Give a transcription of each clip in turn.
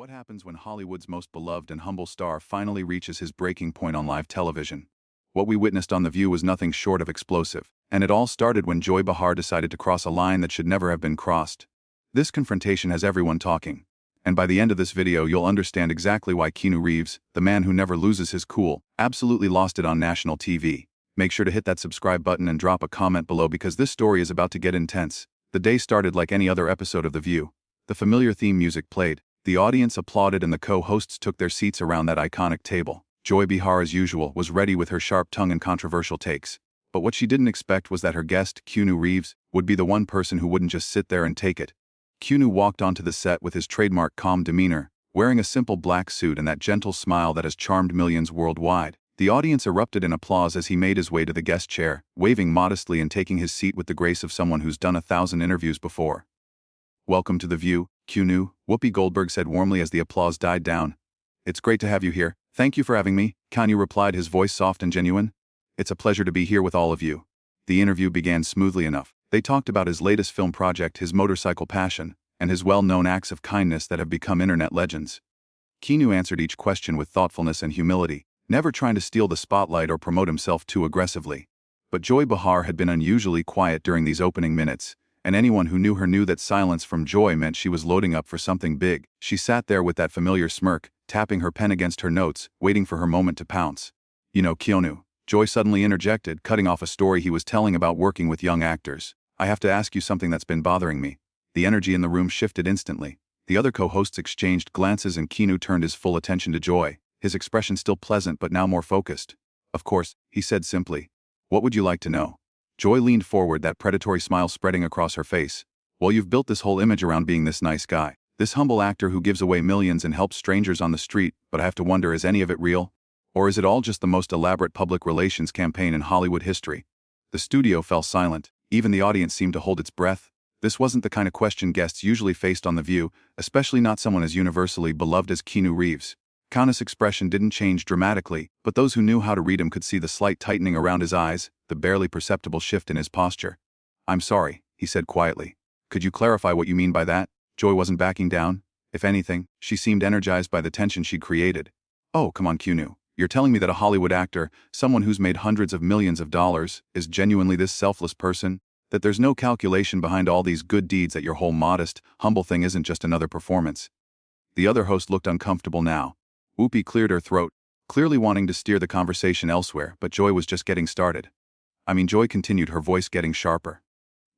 What happens when Hollywood's most beloved and humble star finally reaches his breaking point on live television? What we witnessed on The View was nothing short of explosive, and it all started when Joy Behar decided to cross a line that should never have been crossed. This confrontation has everyone talking, and by the end of this video you'll understand exactly why Keanu Reeves, the man who never loses his cool, absolutely lost it on national TV. Make sure to hit that subscribe button and drop a comment below because this story is about to get intense. The day started like any other episode of The View. The familiar theme music played. The audience applauded and the co-hosts took their seats around that iconic table. Joy Behar, as usual, was ready with her sharp tongue and controversial takes. But what she didn't expect was that her guest, Keanu Reeves, would be the one person who wouldn't just sit there and take it. Keanu walked onto the set with his trademark calm demeanor, wearing a simple black suit and that gentle smile that has charmed millions worldwide. The audience erupted in applause as he made his way to the guest chair, waving modestly and taking his seat with the grace of someone who's done 1,000 interviews before. "Welcome to The View, Keanu," Whoopi Goldberg said warmly as the applause died down. "It's great to have you here. Thank you for having me," Keanu replied, his voice soft and genuine. "It's a pleasure to be here with all of you." The interview began smoothly enough. They talked about his latest film project, his motorcycle passion, and his well-known acts of kindness that have become internet legends. Keanu answered each question with thoughtfulness and humility, never trying to steal the spotlight or promote himself too aggressively. But Joy Behar had been unusually quiet during these opening minutes, and anyone who knew her knew that silence from Joy meant she was loading up for something big. She sat there with that familiar smirk, tapping her pen against her notes, waiting for her moment to pounce. "You know, Keanu," Joy suddenly interjected, cutting off a story he was telling about working with young actors. "I have to ask you something that's been bothering me." The energy in the room shifted instantly. The other co-hosts exchanged glances and Keanu turned his full attention to Joy, his expression still pleasant but now more focused. "Of course," he said simply. "What would you like to know?" Joy leaned forward, that predatory smile spreading across her face. "Well, you've built this whole image around being this nice guy, this humble actor who gives away millions and helps strangers on the street, but I have to wonder, is any of it real? Or is it all just the most elaborate public relations campaign in Hollywood history?" The studio fell silent. Even the audience seemed to hold its breath. This wasn't the kind of question guests usually faced on The View, especially not someone as universally beloved as Keanu Reeves. Keanu's expression didn't change dramatically, but those who knew how to read him could see the slight tightening around his eyes, the barely perceptible shift in his posture. "I'm sorry," he said quietly. "Could you clarify what you mean by that?" Joy wasn't backing down. If anything, she seemed energized by the tension she'd created. "Oh, come on, Keanu. You're telling me that a Hollywood actor, someone who's made hundreds of millions of dollars, is genuinely this selfless person? That there's no calculation behind all these good deeds, that your whole modest, humble thing isn't just another performance?" The other host looked uncomfortable now. Whoopi cleared her throat, clearly wanting to steer the conversation elsewhere, but Joy was just getting started. Joy continued, her voice getting sharper.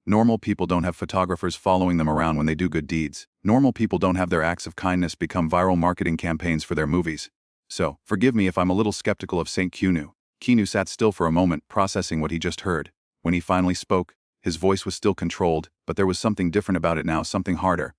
"Normal people don't have photographers following them around when they do good deeds. Normal people don't have their acts of kindness become viral marketing campaigns for their movies. So, forgive me if I'm a little skeptical of St. Keanu." Keanu sat still for a moment, processing what he just heard. When he finally spoke, his voice was still controlled, but there was something different about it now, something harder.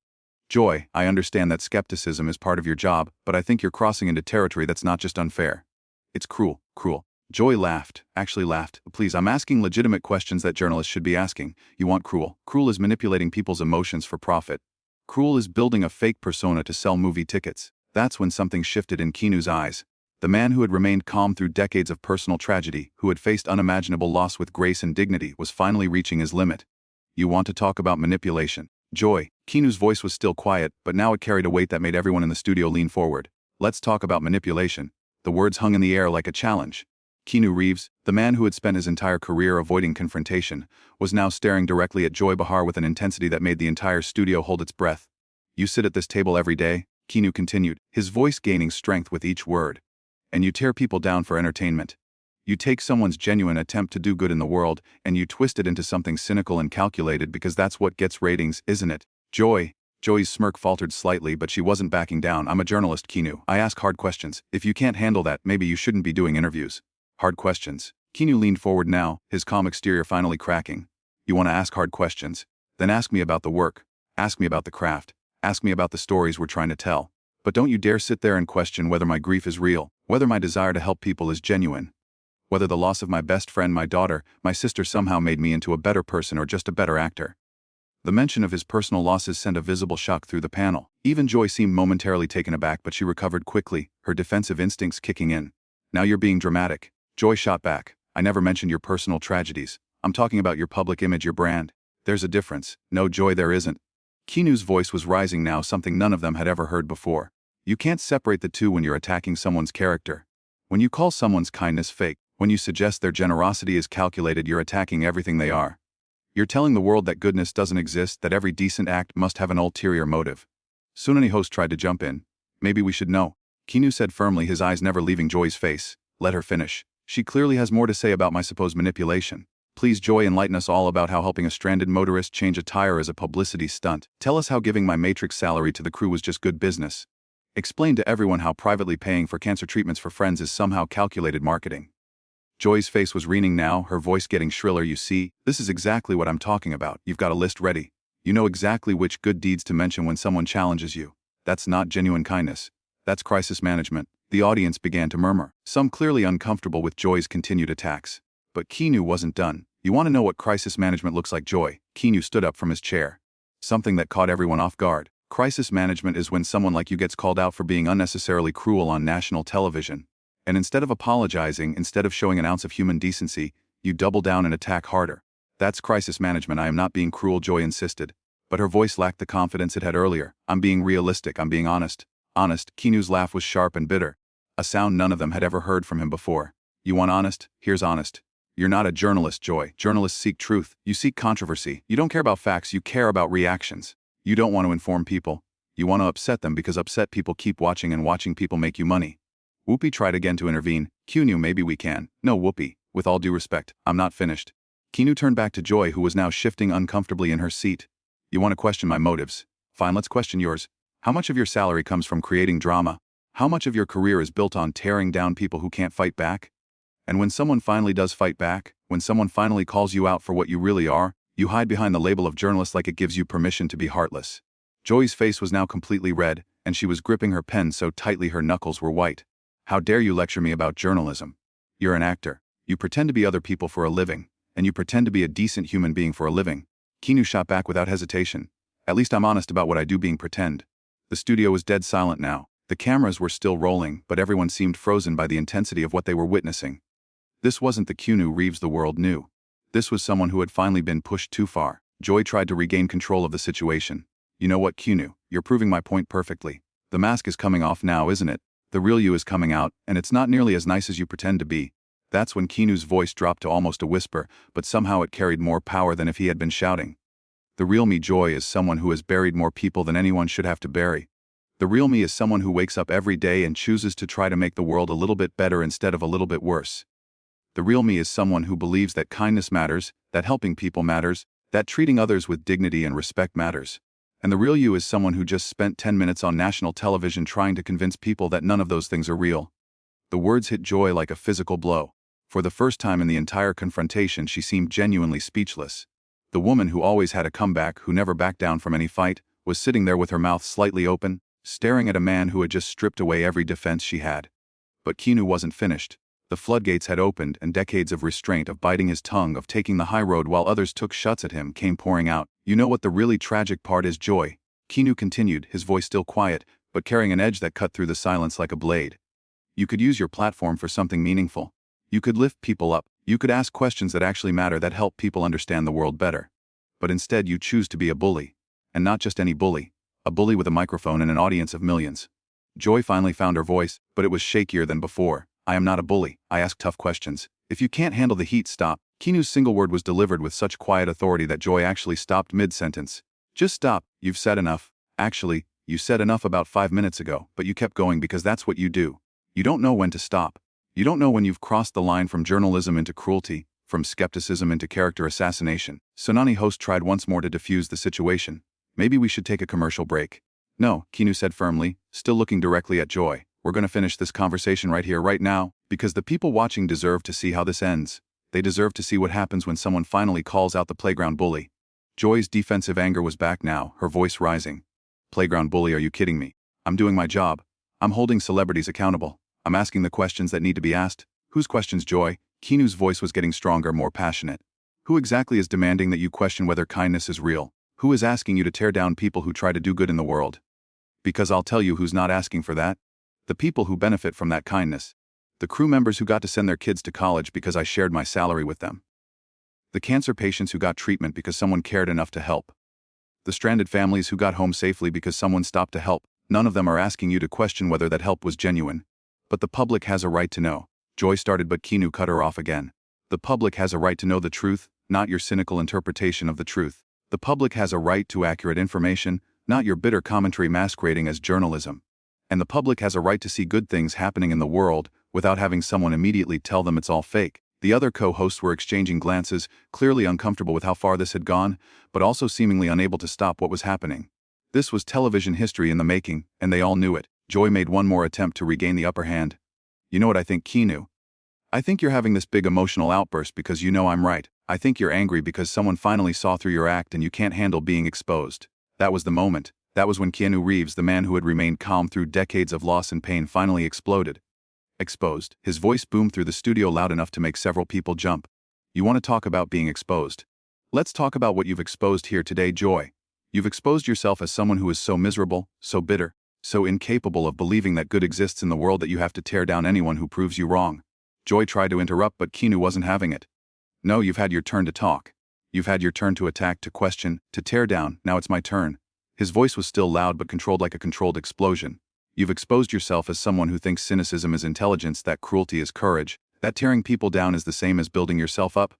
"Joy, I understand that skepticism is part of your job, but I think you're crossing into territory that's not just unfair. It's cruel." "Cruel?" Joy laughed, actually laughed. "Please, I'm asking legitimate questions that journalists should be asking. You want cruel? Cruel is manipulating people's emotions for profit. Cruel is building a fake persona to sell movie tickets." That's when something shifted in Keanu's eyes. The man who had remained calm through decades of personal tragedy, who had faced unimaginable loss with grace and dignity, was finally reaching his limit. "You want to talk about manipulation?" "Joy," Keanu's voice was still quiet, but now it carried a weight that made everyone in the studio lean forward. "Let's talk about manipulation." The words hung in the air like a challenge. Keanu Reeves, the man who had spent his entire career avoiding confrontation, was now staring directly at Joy Behar with an intensity that made the entire studio hold its breath. "You sit at this table every day," Keanu continued, his voice gaining strength with each word. "And you tear people down for entertainment. You take someone's genuine attempt to do good in the world, and you twist it into something cynical and calculated because that's what gets ratings, isn't it?" Joy's smirk faltered slightly, but she wasn't backing down. "I'm a journalist, Keanu. I ask hard questions. If you can't handle that, maybe you shouldn't be doing interviews." "Hard questions?" Keanu leaned forward now, his calm exterior finally cracking. "You want to ask hard questions? Then ask me about the work. Ask me about the craft. Ask me about the stories we're trying to tell. But don't you dare sit there and question whether my grief is real, whether my desire to help people is genuine. Whether the loss of my best friend, my daughter, my sister somehow made me into a better person or just a better actor." The mention of his personal losses sent a visible shock through the panel. Even Joy seemed momentarily taken aback, but she recovered quickly, her defensive instincts kicking in. "Now you're being dramatic." Joy shot back. "I never mentioned your personal tragedies. I'm talking about your public image, your brand. There's a difference." "No, Joy, there isn't." Keanu's voice was rising now, something none of them had ever heard before. You can't separate the two when you're attacking someone's character. When you call someone's kindness fake, when you suggest their generosity is calculated, you're attacking everything they are. You're telling the world that goodness doesn't exist, that every decent act must have an ulterior motive. Tsunami host tried to jump in. Maybe we should know. Keanu said firmly, his eyes never leaving Joy's face. Let her finish. She clearly has more to say about my supposed manipulation. Please, Joy, enlighten us all about how helping a stranded motorist change a tire is a publicity stunt. Tell us how giving my Matrix salary to the crew was just good business. Explain to everyone how privately paying for cancer treatments for friends is somehow calculated marketing. Joy's face was wreathing now, her voice getting shriller. You see, this is exactly what I'm talking about. You've got a list ready. You know exactly which good deeds to mention when someone challenges you. That's not genuine kindness. That's crisis management. The audience began to murmur, some clearly uncomfortable with Joy's continued attacks. But Keanu wasn't done. You want to know what crisis management looks like, Joy? Keanu stood up from his chair. Something that caught everyone off guard. Crisis management is when someone like you gets called out for being unnecessarily cruel on national television. And instead of apologizing, instead of showing an ounce of human decency, you double down and attack harder. That's crisis management. I am not being cruel, Joy insisted. But her voice lacked the confidence it had earlier. I'm being realistic. I'm being honest. Honest. Keanu's laugh was sharp and bitter. A sound none of them had ever heard from him before. You want honest? Here's honest. You're not a journalist, Joy. Journalists seek truth. You seek controversy. You don't care about facts. You care about reactions. You don't want to inform people. You want to upset them because upset people keep watching and watching people make you money. Whoopi tried again to intervene. Keanu, maybe we can. No, Whoopi. With all due respect, I'm not finished. Keanu turned back to Joy, who was now shifting uncomfortably in her seat. You want to question my motives? Fine, let's question yours. How much of your salary comes from creating drama? How much of your career is built on tearing down people who can't fight back? And when someone finally does fight back, when someone finally calls you out for what you really are, you hide behind the label of journalist like it gives you permission to be heartless. Joy's face was now completely red, and she was gripping her pen so tightly her knuckles were white. How dare you lecture me about journalism? You're an actor. You pretend to be other people for a living, and you pretend to be a decent human being for a living. Keanu shot back without hesitation. At least I'm honest about what I do being pretend. The studio was dead silent now. The cameras were still rolling, but everyone seemed frozen by the intensity of what they were witnessing. This wasn't the Keanu Reeves the world knew. This was someone who had finally been pushed too far. Joy tried to regain control of the situation. You know what, Keanu? You're proving my point perfectly. The mask is coming off now, isn't it? The real you is coming out, and it's not nearly as nice as you pretend to be. That's when Keanu's voice dropped to almost a whisper, but somehow it carried more power than if he had been shouting. The real me, Joy, is someone who has buried more people than anyone should have to bury. The real me is someone who wakes up every day and chooses to try to make the world a little bit better instead of a little bit worse. The real me is someone who believes that kindness matters, that helping people matters, that treating others with dignity and respect matters. And the real you is someone who just spent 10 minutes on national television trying to convince people that none of those things are real. The words hit Joy like a physical blow. For the first time in the entire confrontation, she seemed genuinely speechless. The woman who always had a comeback, who never backed down from any fight, was sitting there with her mouth slightly open, staring at a man who had just stripped away every defense she had. But Keanu wasn't finished. The floodgates had opened, and decades of restraint, of biting his tongue, of taking the high road while others took shots at him, came pouring out. You know what the really tragic part is, Joy? Keanu continued, his voice still quiet, but carrying an edge that cut through the silence like a blade. You could use your platform for something meaningful. You could lift people up. You could ask questions that actually matter, that help people understand the world better. But instead you choose to be a bully. And not just any bully. A bully with a microphone and an audience of millions. Joy finally found her voice, but it was shakier than before. I am not a bully. I ask tough questions. If you can't handle the heat, stop. Keanu's single word was delivered with such quiet authority that Joy actually stopped mid-sentence. Just stop. You've said enough. Actually, you said enough about 5 minutes ago, but you kept going because that's what you do. You don't know when to stop. You don't know when you've crossed the line from journalism into cruelty, from skepticism into character assassination. Tsunami host tried once more to defuse the situation. Maybe we should take a commercial break. No, Keanu said firmly, still looking directly at Joy. We're going to finish this conversation right here, right now, because the people watching deserve to see how this ends. They deserve to see what happens when someone finally calls out the playground bully. Joy's defensive anger was back now, her voice rising. Playground bully, are you kidding me? I'm doing my job. I'm holding celebrities accountable. I'm asking the questions that need to be asked. Whose questions, Joy? Keanu's voice was getting stronger, more passionate. Who exactly is demanding that you question whether kindness is real? Who is asking you to tear down people who try to do good in the world? Because I'll tell you who's not asking for that. The people who benefit from that kindness. The crew members who got to send their kids to college because I shared my salary with them. The cancer patients who got treatment because someone cared enough to help. The stranded families who got home safely because someone stopped to help. None of them are asking you to question whether that help was genuine. But the public has a right to know. Joy started, but Keanu cut her off again. The public has a right to know the truth, not your cynical interpretation of the truth. The public has a right to accurate information, not your bitter commentary masquerading as journalism. And the public has a right to see good things happening in the world without having someone immediately tell them it's all fake. The other co-hosts were exchanging glances, clearly uncomfortable with how far this had gone, but also seemingly unable to stop what was happening. This was television history in the making, and they all knew it. Joy made one more attempt to regain the upper hand. You know what I think, Keanu? I think you're having this big emotional outburst because you know I'm right. I think you're angry because someone finally saw through your act and you can't handle being exposed. That was the moment. That was when Keanu Reeves, the man who had remained calm through decades of loss and pain, finally exploded. Exposed. His voice boomed through the studio loud enough to make several people jump. You want to talk about being exposed? Let's talk about what you've exposed here today, Joy. You've exposed yourself as someone who is so miserable, so bitter, so incapable of believing that good exists in the world that you have to tear down anyone who proves you wrong. Joy tried to interrupt, but Keanu wasn't having it. No, you've had your turn to talk. You've had your turn to attack, to question, to tear down. Now it's my turn. His voice was still loud but controlled like a controlled explosion. You've exposed yourself as someone who thinks cynicism is intelligence, that cruelty is courage, that tearing people down is the same as building yourself up.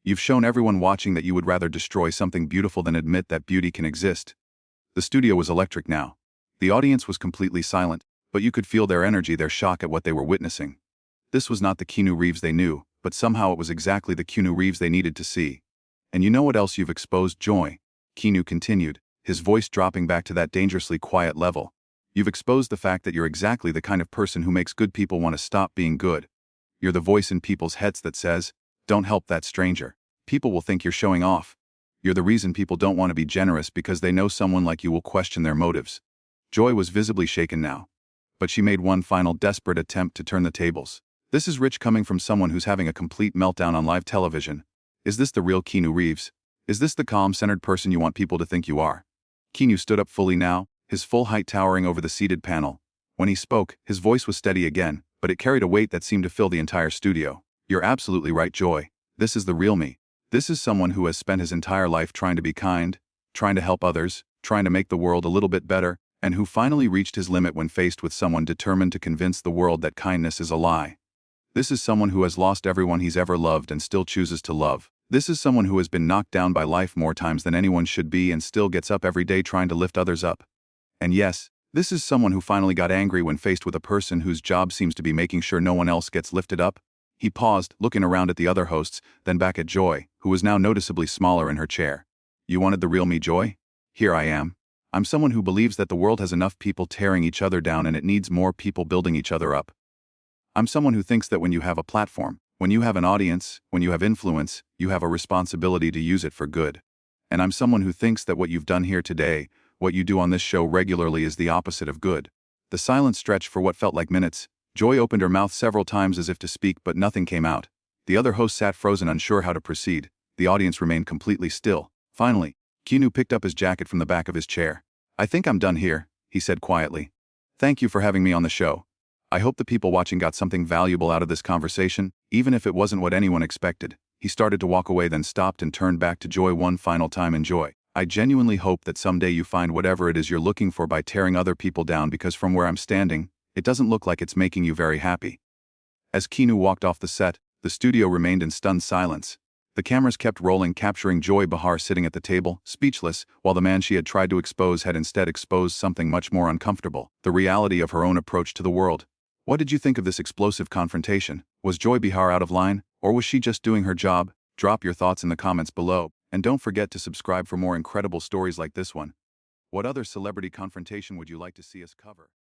You've shown everyone watching that you would rather destroy something beautiful than admit that beauty can exist. The studio was electric now. The audience was completely silent, but you could feel their energy, their shock at what they were witnessing. This was not the Keanu Reeves they knew, but somehow it was exactly the Keanu Reeves they needed to see. And you know what else you've exposed, Joy? Keanu continued, his voice dropping back to that dangerously quiet level. You've exposed the fact that you're exactly the kind of person who makes good people want to stop being good. You're the voice in people's heads that says, "Don't help that stranger. People will think you're showing off." You're the reason people don't want to be generous because they know someone like you will question their motives. Joy was visibly shaken now. But she made one final desperate attempt to turn the tables. This is rich coming from someone who's having a complete meltdown on live television. Is this the real Keanu Reeves? Is this the calm, centered person you want people to think you are? Keanu stood up fully now, his full height towering over the seated panel. When he spoke, his voice was steady again, but it carried a weight that seemed to fill the entire studio. You're absolutely right, Joy. This is the real me. This is someone who has spent his entire life trying to be kind, trying to help others, trying to make the world a little bit better, and who finally reached his limit when faced with someone determined to convince the world that kindness is a lie. This is someone who has lost everyone he's ever loved and still chooses to love. This is someone who has been knocked down by life more times than anyone should be and still gets up every day trying to lift others up. And yes, this is someone who finally got angry when faced with a person whose job seems to be making sure no one else gets lifted up. He paused, looking around at the other hosts, then back at Joy, who was now noticeably smaller in her chair. You wanted the real me, Joy? Here I am. I'm someone who believes that the world has enough people tearing each other down and it needs more people building each other up. I'm someone who thinks that when you have a platform, when you have an audience, when you have influence, you have a responsibility to use it for good. And I'm someone who thinks that what you've done here today, what you do on this show regularly, is the opposite of good. The silence stretched for what felt like minutes. Joy opened her mouth several times as if to speak, but nothing came out. The other host sat frozen, unsure how to proceed. The audience remained completely still. Finally, Keanu picked up his jacket from the back of his chair. I think I'm done here, he said quietly. Thank you for having me on the show. I hope the people watching got something valuable out of this conversation, even if it wasn't what anyone expected. He started to walk away, then stopped and turned back to Joy one final time. And Joy, I genuinely hope that someday you find whatever it is you're looking for by tearing other people down, because from where I'm standing, it doesn't look like it's making you very happy. As Keanu walked off the set, the studio remained in stunned silence. The cameras kept rolling, capturing Joy Behar sitting at the table, speechless, while the man she had tried to expose had instead exposed something much more uncomfortable, the reality of her own approach to the world. What did you think of this explosive confrontation? Was Joy Behar out of line, or was she just doing her job? Drop your thoughts in the comments below, and don't forget to subscribe for more incredible stories like this one. What other celebrity confrontation would you like to see us cover?